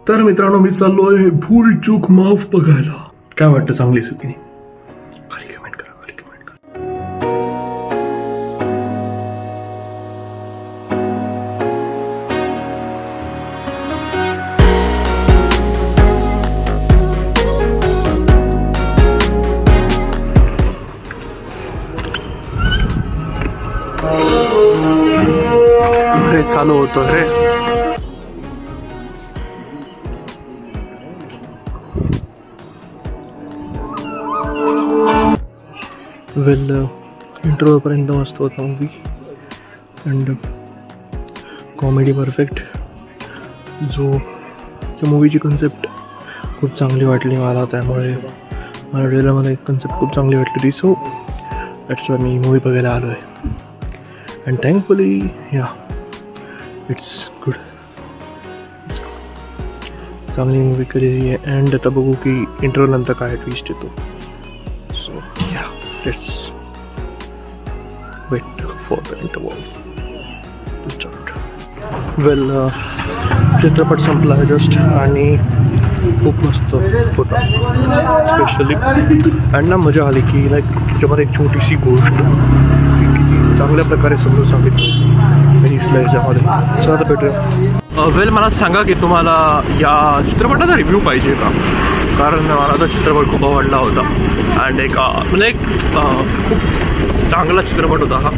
तर मित्रांनो मी चाललोय भूल चूक माफ बघायला. काय वाटतं, चांगली आहे की नाही? खाली कमेंट करा, खाली कमेंट करा. हे चालू होतं रे. वेल इंटरव्ह्यूपर्यंत मस्त होता मूवी अँड कॉमेडी परफेक्ट. मूवीची कन्सेप्ट खूप चांगली वाटली मला, त्यामुळे मला ट्रेलरमध्ये कन्सेप्ट खूप चांगली वाटली होती. So that's why me movie बघायला आलो आहे अँड थँकफुली या इट्स गुड. चांगली मूवी केलेली आहे अँड आता बघू की इंटरव्ह्यू नंतर काय ट्विस्ट येतो. So yeah let's wait for the interview to start. Well चित्रपट संपला आहे जस्ट आणि खूप मस्त होता स्पेशली अँड ना मजा आली की लाईक त्याच्यामध्ये एक छोटीशी गोष्ट किती चांगल्या प्रकारे समजून सांगितली मी याच्यामध्ये. चला भेटूया. वेल मला सांगा की तुम्हाला या चित्रपटाचा रिव्ह्यू पाहिजे का, कारण मला तो चित्रपट खूप आवडला होता अँड एक म्हणजे खूप चांगला चित्रपट होता हा.